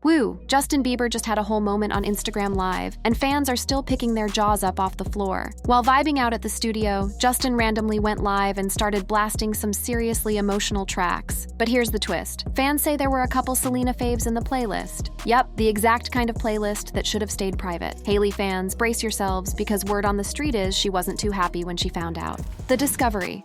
Woo, Justin Bieber just had a whole moment on Instagram Live, and fans are still picking their jaws up off the floor. While vibing out at the studio, Justin randomly went live and started blasting some seriously emotional tracks. But here's the twist. Fans say there were a couple Selena faves in the playlist. Yep, the exact kind of playlist that should have stayed private. Hailey fans, brace yourselves, because word on the street is she wasn't too happy when she found out. The discovery.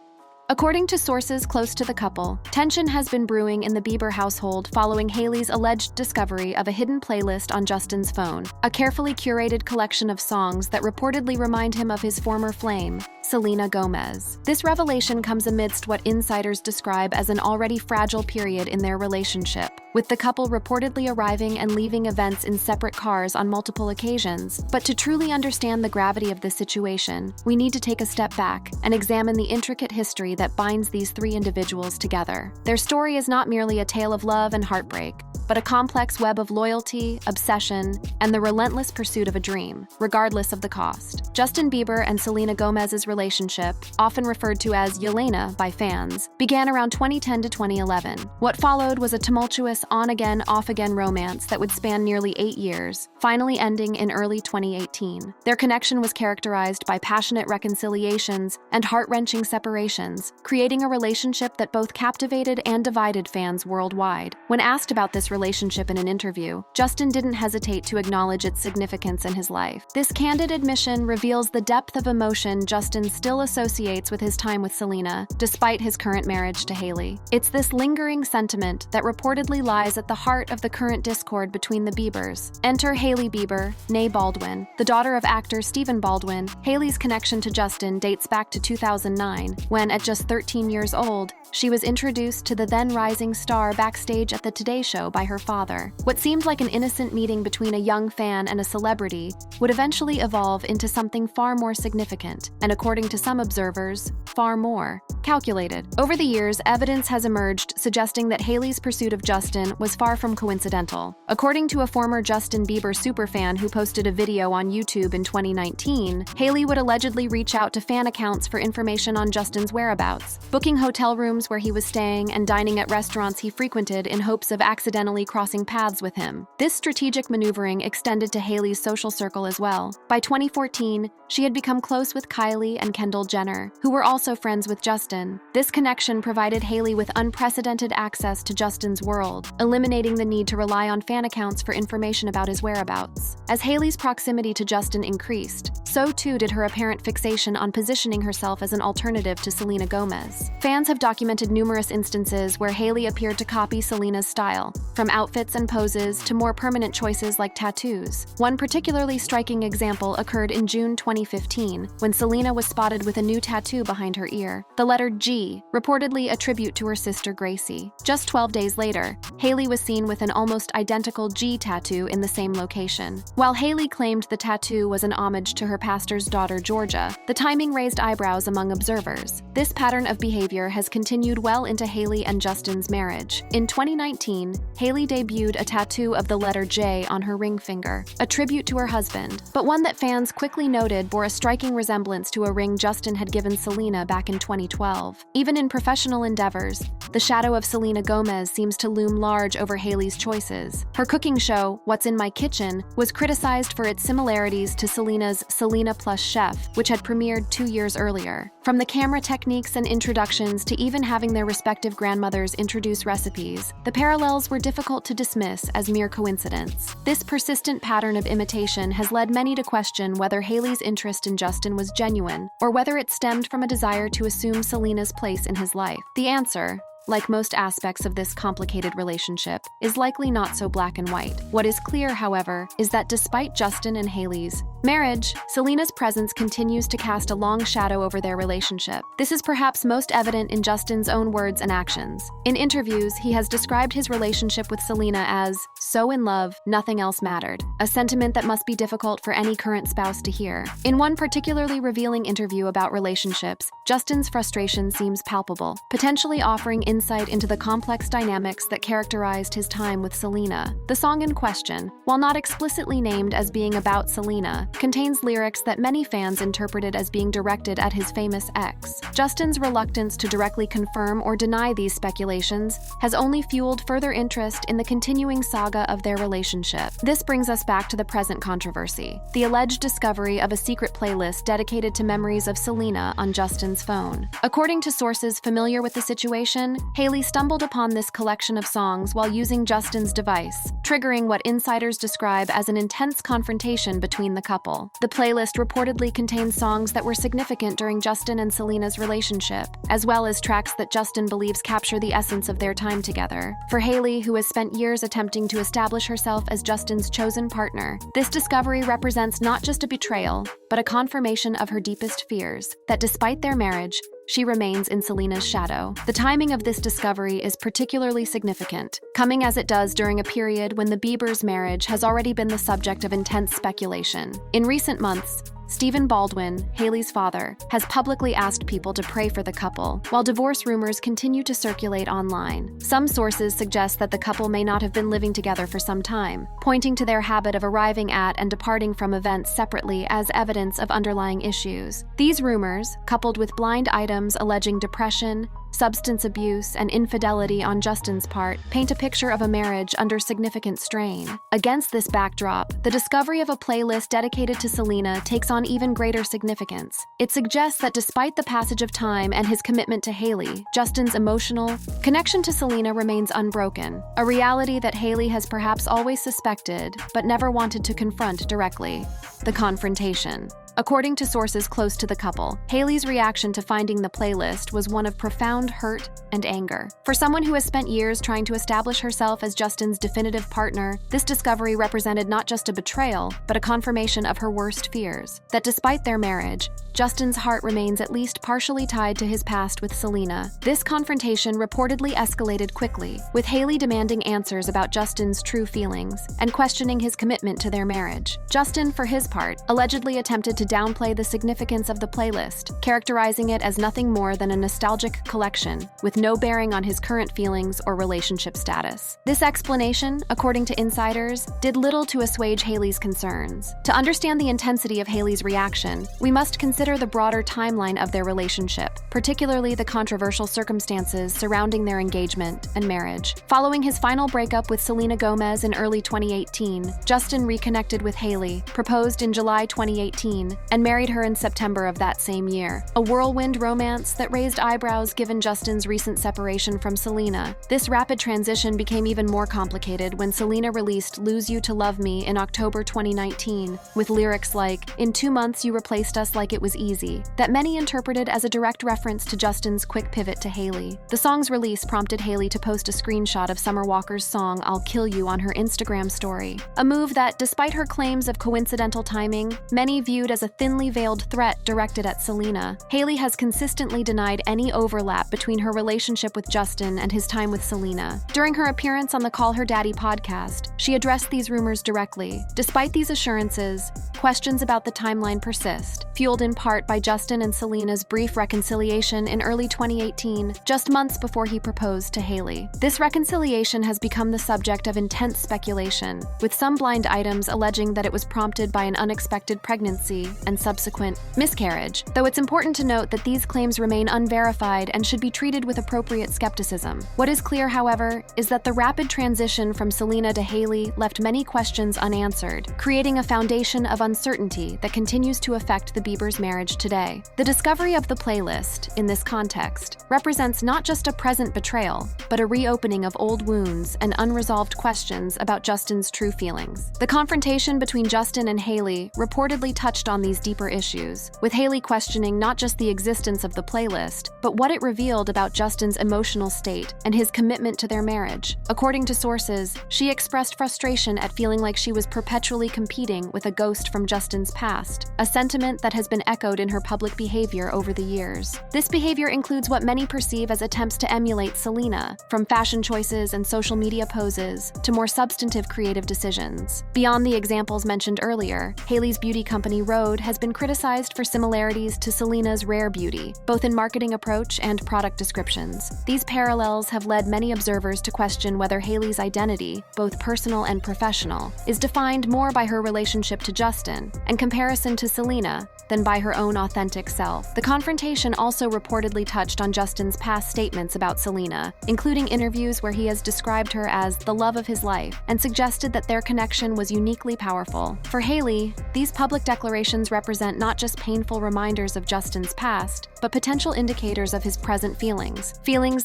According to sources close to the couple, tension has been brewing in the Bieber household following Hailey's alleged discovery of a hidden playlist on Justin's phone, a carefully curated collection of songs that reportedly remind him of his former flame, Selena Gomez. This revelation comes amidst what insiders describe as an already fragile period in their relationship, with the couple reportedly arriving and leaving events in separate cars on multiple occasions. But to truly understand the gravity of this situation, we need to take a step back and examine the intricate history that binds these three individuals together. Their story is not merely a tale of love and heartbreak, but a complex web of loyalty, obsession, and the relentless pursuit of a dream, regardless of the cost. Justin Bieber and Selena Gomez's relationship, often referred to as Yelena by fans, began around 2010 to 2011. What followed was a tumultuous on-again, off-again romance that would span nearly 8 years, finally ending in early 2018. Their connection was characterized by passionate reconciliations and heart-wrenching separations, creating a relationship that both captivated and divided fans worldwide. When asked about this relationship in an interview, Justin didn't hesitate to acknowledge its significance in his life. This candid admission reveals the depth of emotion Justin still associates with his time with Selena, despite his current marriage to Hailey. It's this lingering sentiment that reportedly lies at the heart of the current discord between the Biebers. Enter Hailey Bieber, née Baldwin. The daughter of actor Stephen Baldwin, Hailey's connection to Justin dates back to 2009, when, at just 13 years old, she was introduced to the then-rising star backstage at the Today Show by her father. What seemed like an innocent meeting between a young fan and a celebrity would eventually evolve into something far more significant, and according to some observers, far more calculated. Over the years, evidence has emerged suggesting that Hailey's pursuit of Justin was far from coincidental. According to a former Justin Bieber superfan who posted a video on YouTube in 2019, Hailey would allegedly reach out to fan accounts for information on Justin's whereabouts, booking hotel rooms where he was staying and dining at restaurants he frequented in hopes of accidentally crossing paths with him. This strategic maneuvering extended to Hailey's social circle as well. By 2014, she had become close with Kylie and Kendall Jenner, who were also friends with Justin. This connection provided Hailey with unprecedented access to Justin's world, eliminating the need to rely on fan accounts for information about his whereabouts. As Hailey's proximity to Justin increased, so too did her apparent fixation on positioning herself as an alternative to Selena Gomez. Fans have documented numerous instances where Hailey appeared to copy Selena's style, from outfits and poses to more permanent choices like tattoos. One particularly striking example occurred in June 2015, when Selena was spotted with a new tattoo behind her ear, the letter G, reportedly a tribute to her sister Gracie. Just 12 days later, Hailey was seen with an almost identical G tattoo in the same location. While Hailey claimed the tattoo was an homage to her pastor's daughter Georgia, the timing raised eyebrows among observers. This pattern of behavior has continued well into Hailey and Justin's marriage. In 2019, Hailey debuted a tattoo of the letter J on her ring finger, a tribute to her husband, but one that fans quickly noted bore a striking resemblance to a ring Justin had given Selena back in 2012. Even in professional endeavors, the shadow of Selena Gomez seems to loom large over Hailey's choices. Her cooking show, What's in My Kitchen, was criticized for its similarities to Selena's Selena Plus Chef, which had premiered 2 years earlier. From the camera techniques and introductions to even having their respective grandmothers introduce recipes, the parallels were difficult to dismiss as mere coincidence. This persistent pattern of imitation has led many to question whether Hailey's interest in Justin was genuine, or whether it stemmed from a desire to assume Selena's place in his life. The answer, like most aspects of this complicated relationship, is likely not so black and white. What is clear, however, is that despite Justin and Hailey's marriage, Selena's presence continues to cast a long shadow over their relationship. This is perhaps most evident in Justin's own words and actions. In interviews, he has described his relationship with Selena as so in love, nothing else mattered, a sentiment that must be difficult for any current spouse to hear. In one particularly revealing interview about relationships, Justin's frustration seems palpable, potentially offering insight into the complex dynamics that characterized his time with Selena. The song in question, while not explicitly named as being about Selena, Selena contains lyrics that many fans interpreted as being directed at his famous ex. Justin's reluctance to directly confirm or deny these speculations has only fueled further interest in the continuing saga of their relationship. This brings us back to the present controversy, the alleged discovery of a secret playlist dedicated to memories of Selena on Justin's phone. According to sources familiar with the situation, Hailey stumbled upon this collection of songs while using Justin's device, triggering what insiders describe as an intense confrontation between the couple. The playlist reportedly contains songs that were significant during Justin and Selena's relationship, as well as tracks that Justin believes capture the essence of their time together. For Hailey, who has spent years attempting to establish herself as Justin's chosen partner, this discovery represents not just a betrayal, but a confirmation of her deepest fears, that despite their marriage, she remains in Selena's shadow. The timing of this discovery is particularly significant, coming as it does during a period when the Biebers' marriage has already been the subject of intense speculation. In recent months, Stephen Baldwin, Hailey's father, has publicly asked people to pray for the couple, while divorce rumors continue to circulate online. Some sources suggest that the couple may not have been living together for some time, pointing to their habit of arriving at and departing from events separately as evidence of underlying issues. These rumors, coupled with blind items alleging depression, substance abuse, and infidelity on Justin's part, paint a picture of a marriage under significant strain. Against this backdrop, the discovery of a playlist dedicated to Selena takes on even greater significance. It suggests that despite the passage of time and his commitment to Hailey, Justin's emotional connection to Selena remains unbroken, a reality that Hailey has perhaps always suspected but never wanted to confront directly. The confrontation. According to sources close to the couple, Hailey's reaction to finding the playlist was one of profound hurt and anger. For someone who has spent years trying to establish herself as Justin's definitive partner, this discovery represented not just a betrayal, but a confirmation of her worst fears, that despite their marriage, Justin's heart remains at least partially tied to his past with Selena. This confrontation reportedly escalated quickly, with Hailey demanding answers about Justin's true feelings and questioning his commitment to their marriage. Justin, for his part, allegedly attempted to downplay the significance of the playlist, characterizing it as nothing more than a nostalgic collection, with no bearing on his current feelings or relationship status. This explanation, according to insiders, did little to assuage Hailey's concerns. To understand the intensity of Hailey's reaction, we must consider the broader timeline of their relationship, particularly the controversial circumstances surrounding their engagement and marriage. Following his final breakup with Selena Gomez in early 2018, Justin reconnected with Hailey, proposed in July 2018, and married her in September of that same year. A whirlwind romance that raised eyebrows given Justin's recent separation from Selena. This rapid transition became even more complicated when Selena released Lose You to Love Me in October 2019, with lyrics like, "In 2 months you replaced us like it was easy," that many interpreted as a direct reference to Justin's quick pivot to Hailey. The song's release prompted Hailey to post a screenshot of Summer Walker's song I'll Kill You on her Instagram story, a move that, despite her claims of coincidental timing, many viewed as a thinly veiled threat directed at Selena. Hailey has consistently denied any overlap between her relationship with Justin and his time with Selena. During her appearance on the Call Her Daddy podcast, she addressed these rumors directly. Despite these assurances, questions about the timeline persist, fueled in part by Justin and Selena's brief reconciliation in early 2018, just months before he proposed to Hailey. This reconciliation has become the subject of intense speculation, with some blind items alleging that it was prompted by an unexpected pregnancy and subsequent miscarriage, though it's important to note that these claims remain unverified and should be treated with appropriate skepticism. What is clear, however, is that the rapid transition from Selena to Hailey left many questions unanswered, creating a foundation of uncertainty that continues to affect the Biebers' marriage today. The discovery of the playlist, in this context, represents not just a present betrayal, but a reopening of old wounds and unresolved questions about Justin's true feelings. The confrontation between Justin and Hailey reportedly touched on these deeper issues, with Hailey questioning not just the existence of the playlist, but what it revealed about Justin's emotional state and his commitment to their marriage. According to sources, she expressed frustration at feeling like she was perpetually competing with a ghost from Justin's past, a sentiment that has been echoed in her public behavior over the years. This behavior includes what many perceive as attempts to emulate Selena, from fashion choices and social media poses to more substantive creative decisions. Beyond the examples mentioned earlier, Hailey's beauty company Rhode has been criticized for similarities to Selena's Rare Beauty, both in marketing approach and product descriptions. These parallels have led many observers to question whether Hailey's identity, both personal and professional, is defined more by her relationship to Justin Justin, and comparison to Selena than by her own authentic self. The confrontation also reportedly touched on Justin's past statements about Selena, including interviews where he has described her as the love of his life and suggested that their connection was uniquely powerful. For Hailey, these public declarations represent not just painful reminders of Justin's past, but potential indicators of his present feelings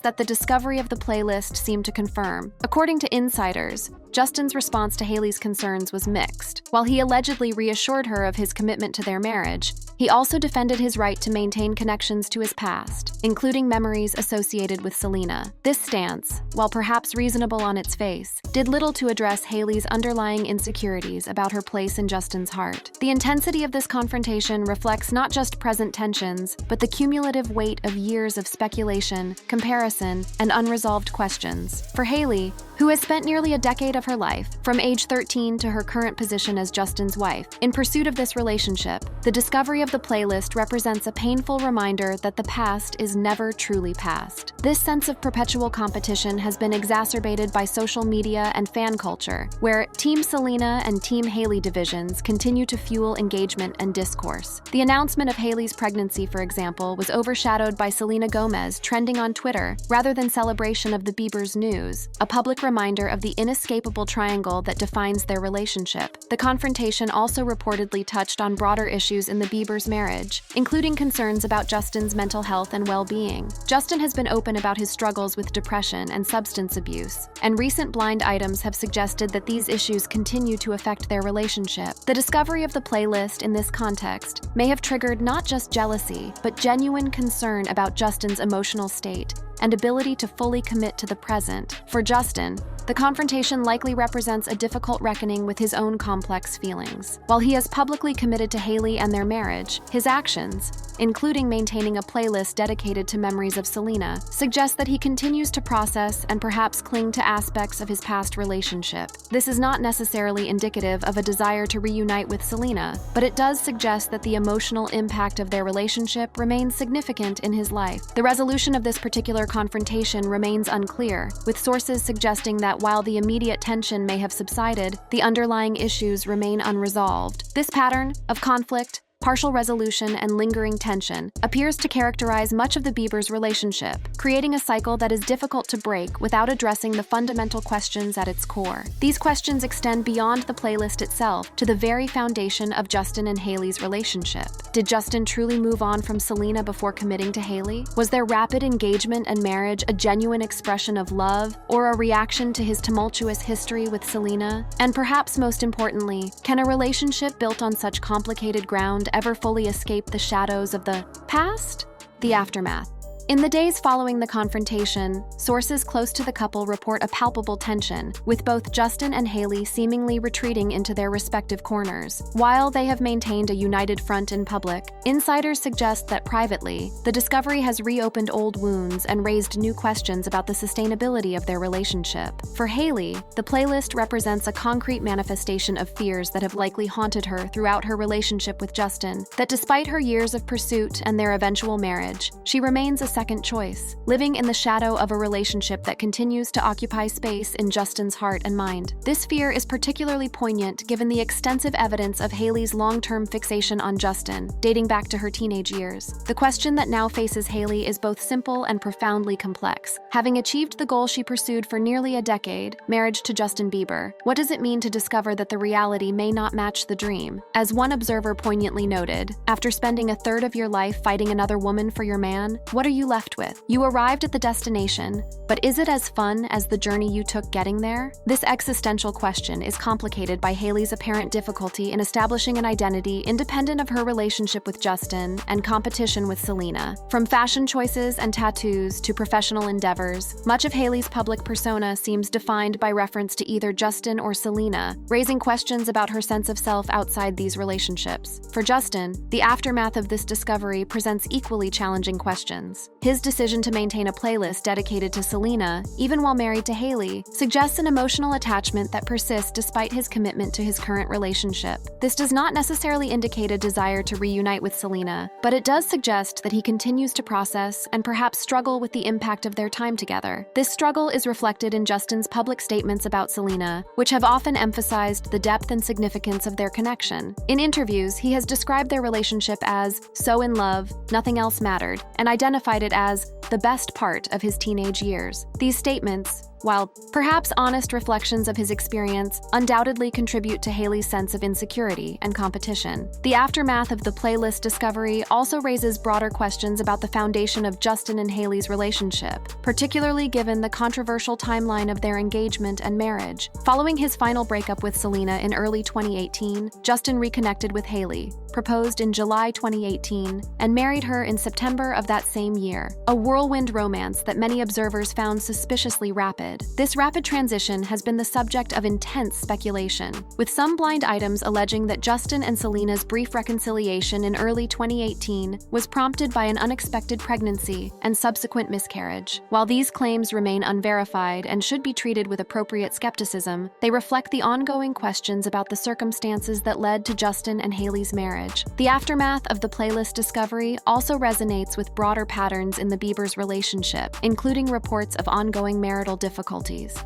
that the discovery of the playlist seemed to confirm. According to insiders, Justin's response to Hailey's concerns was mixed. While he allegedly reassured her of his commitment to their marriage, he also defended his right to maintain connections to his past, including memories associated with Selena. This stance, while perhaps reasonable on its face, did little to address Hailey's underlying insecurities about her place in Justin's heart. The intensity of this confrontation reflects not just present tensions, but the cumulative weight of years of speculation, comparison, and unresolved questions. For Hailey, who has spent nearly a decade of her life, from age 13 to her current position as Justin's wife, in pursuit of this relationship, the discovery of the playlist represents a painful reminder that the past is never truly past. This sense of perpetual competition has been exacerbated by social media and fan culture, where Team Selena and Team Hailey divisions continue to fuel engagement and discourse. The announcement of Hailey's pregnancy, for example, was overshadowed by Selena Gomez trending on Twitter rather than celebration of the Biebers' news, a public reminder of the inescapable triangle that defines their relationship. The confrontation also reportedly touched on broader issues in the Biebers' marriage, including concerns about Justin's mental health and well-being. Justin has been open about his struggles with depression and substance abuse, and recent blind items have suggested that these issues continue to affect their relationship. The discovery of the playlist in this context may have triggered not just jealousy, but genuine concern about Justin's emotional state and ability to fully commit to the present. For Justin, the confrontation likely represents a difficult reckoning with his own complex feelings. While he has publicly committed to Hailey and their marriage, his actions, including maintaining a playlist dedicated to memories of Selena, suggest that he continues to process and perhaps cling to aspects of his past relationship. This is not necessarily indicative of a desire to reunite with Selena, but it does suggest that the emotional impact of their relationship remains significant in his life. The resolution of this particular confrontation remains unclear, with sources suggesting that while the immediate tension may have subsided, the underlying issues remain unresolved. This pattern of conflict, partial resolution, and lingering tension appears to characterize much of the Biebers' relationship, creating a cycle that is difficult to break without addressing the fundamental questions at its core. These questions extend beyond the playlist itself to the very foundation of Justin and Hailey's relationship. Did Justin truly move on from Selena before committing to Hailey? Was their rapid engagement and marriage a genuine expression of love, or a reaction to his tumultuous history with Selena? And perhaps most importantly, can a relationship built on such complicated ground ever fully escape the shadows of the past? The aftermath. In the days following the confrontation, sources close to the couple report a palpable tension, with both Justin and Hailey seemingly retreating into their respective corners. While they have maintained a united front in public, insiders suggest that privately, the discovery has reopened old wounds and raised new questions about the sustainability of their relationship. For Hailey, the playlist represents a concrete manifestation of fears that have likely haunted her throughout her relationship with Justin, that despite her years of pursuit and their eventual marriage, she remains a second choice, living in the shadow of a relationship that continues to occupy space in Justin's heart and mind. This fear is particularly poignant given the extensive evidence of Hailey's long-term fixation on Justin, dating back to her teenage years. The question that now faces Hailey is both simple and profoundly complex. Having achieved the goal she pursued for nearly a decade, marriage to Justin Bieber, what does it mean to discover that the reality may not match the dream? As one observer poignantly noted, after spending a third of your life fighting another woman for your man, what are you left with? You arrived at the destination, but is it as fun as the journey you took getting there? This existential question is complicated by Hailey's apparent difficulty in establishing an identity independent of her relationship with Justin and competition with Selena. From fashion choices and tattoos to professional endeavors, much of Hailey's public persona seems defined by reference to either Justin or Selena, raising questions about her sense of self outside these relationships. For Justin, the aftermath of this discovery presents equally challenging questions. His decision to maintain a playlist dedicated to Selena, even while married to Hailey, suggests an emotional attachment that persists despite his commitment to his current relationship. This does not necessarily indicate a desire to reunite with Selena, but it does suggest that he continues to process and perhaps struggle with the impact of their time together. This struggle is reflected in Justin's public statements about Selena, which have often emphasized the depth and significance of their connection. In interviews, he has described their relationship as so in love, nothing else mattered, and identified it as the best part of his teenage years. These statements, while perhaps honest reflections of his experience, undoubtedly contribute to Hailey's sense of insecurity and competition. The aftermath of the playlist discovery also raises broader questions about the foundation of Justin and Hailey's relationship, particularly given the controversial timeline of their engagement and marriage. Following his final breakup with Selena in early 2018, Justin reconnected with Hailey, proposed in July 2018, and married her in September of that same year, a whirlwind romance that many observers found suspiciously rapid. This rapid transition has been the subject of intense speculation, with some blind items alleging that Justin and Selena's brief reconciliation in early 2018 was prompted by an unexpected pregnancy and subsequent miscarriage. While these claims remain unverified and should be treated with appropriate skepticism, they reflect the ongoing questions about the circumstances that led to Justin and Hailey's marriage. The aftermath of the playlist discovery also resonates with broader patterns in the Biebers' relationship, including reports of ongoing marital difficulties.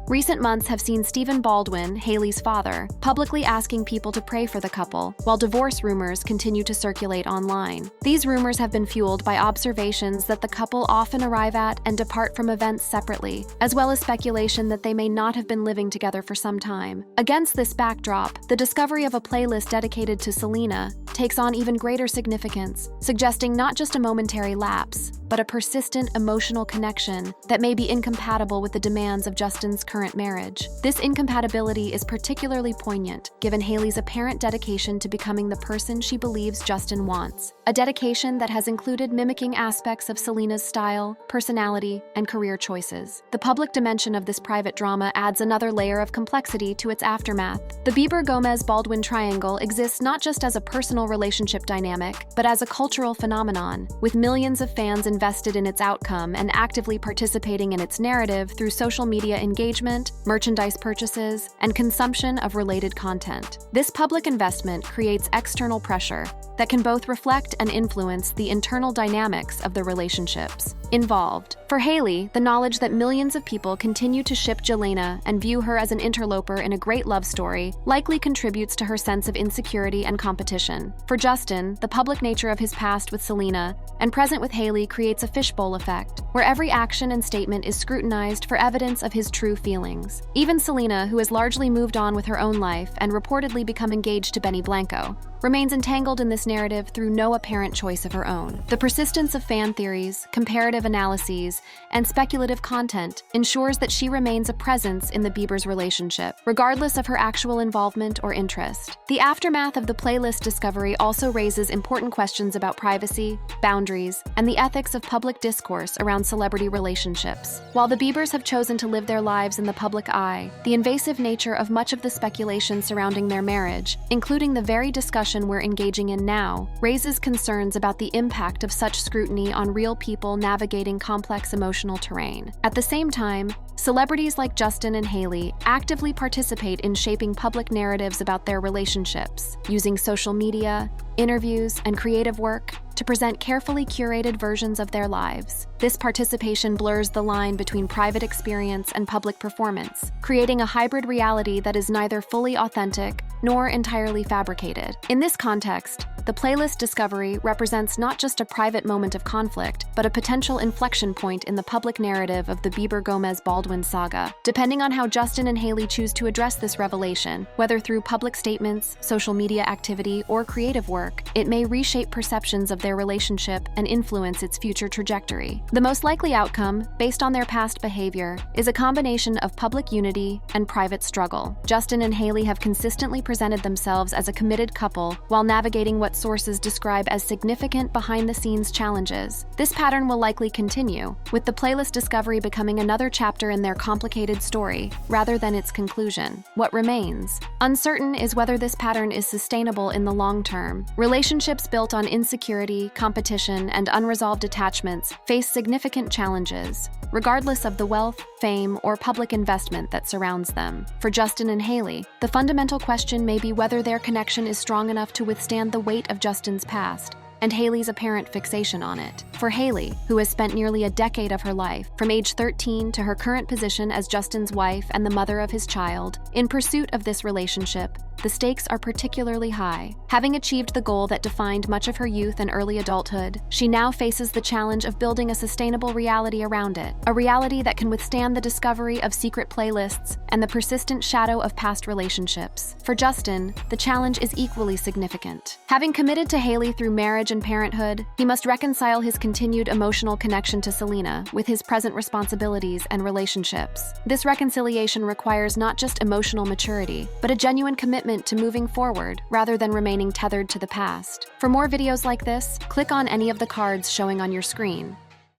Recent months have seen Stephen Baldwin, Hailey's father, publicly asking people to pray for the couple, while divorce rumors continue to circulate online. These rumors have been fueled by observations that the couple often arrive at and depart from events separately, as well as speculation that they may not have been living together for some time. Against this backdrop, the discovery of a playlist dedicated to Selena takes on even greater significance, suggesting not just a momentary lapse, but a persistent emotional connection that may be incompatible with the demands of Justin's current marriage. This incompatibility is particularly poignant, given Hailey's apparent dedication to becoming the person she believes Justin wants, a dedication that has included mimicking aspects of Selena's style, personality, and career choices. The public dimension of this private drama adds another layer of complexity to its aftermath. The Bieber-Gomez-Baldwin triangle exists not just as a personal relationship dynamic, but as a cultural phenomenon, with millions of fans invested in its outcome and actively participating in its narrative through social media engagement, merchandise purchases, and consumption of related content. This public investment creates external pressure that can both reflect and influence the internal dynamics of the relationships involved. For Hailey, the knowledge that millions of people continue to ship Jelena and view her as an interloper in a great love story likely contributes to her sense of insecurity and competition. For Justin, the public nature of his past with Selena and present with Hailey creates a fishbowl effect, where every action and statement is scrutinized for evidence of his true feelings. Even Selena, who has largely moved on with her own life and reportedly become engaged to Benny Blanco, remains entangled in this narrative through no apparent choice of her own. The persistence of fan theories, comparative analyses, and speculative content ensures that she remains a presence in the Biebers' relationship, regardless of her actual involvement or interest. The aftermath of the playlist discovery also raises important questions about privacy, boundaries, and the ethics of public discourse around celebrity relationships. While the Biebers have chosen to live their lives in the public eye, the invasive nature of much of the speculation surrounding their marriage, including the very discussion we're engaging in now, raises concerns about the impact of such scrutiny on real people navigating complex emotional terrain. At the same time, celebrities like Justin and Hailey actively participate in shaping public narratives about their relationships, using social media, interviews, and creative work to present carefully curated versions of their lives. This participation blurs the line between private experience and public performance, creating a hybrid reality that is neither fully authentic nor entirely fabricated. In this context, the playlist discovery represents not just a private moment of conflict, but a potential inflection point in the public narrative of the Bieber-Gomez-Baldwin saga. Depending on how Justin and Hailey choose to address this revelation, whether through public statements, social media activity, or creative work, it may reshape perceptions of their relationship and influence its future trajectory. The most likely outcome, based on their past behavior, is a combination of public unity and private struggle. Justin and Hailey have consistently presented themselves as a committed couple while navigating what that sources describe as significant behind-the-scenes challenges. This pattern will likely continue, with the playlist discovery becoming another chapter in their complicated story, rather than its conclusion. What remains? Uncertain is whether this pattern is sustainable in the long term. Relationships built on insecurity, competition, and unresolved attachments face significant challenges, regardless of the wealth, fame, or public investment that surrounds them. For Justin and Hailey, the fundamental question may be whether their connection is strong enough to withstand the weight of Justin's past and Hailey's apparent fixation on it. For Hailey, who has spent nearly a decade of her life, from age 13 to her current position as Justin's wife and the mother of his child, in pursuit of this relationship, the stakes are particularly high. Having achieved the goal that defined much of her youth and early adulthood, she now faces the challenge of building a sustainable reality around it, a reality that can withstand the discovery of secret playlists and the persistent shadow of past relationships. For Justin, the challenge is equally significant. Having committed to Hailey through marriage and parenthood, he must reconcile his continued emotional connection to Selena with his present responsibilities and relationships. This reconciliation requires not just emotional maturity, but a genuine commitment to moving forward rather than remaining tethered to the past. For more videos like this, click on any of the cards showing on your screen.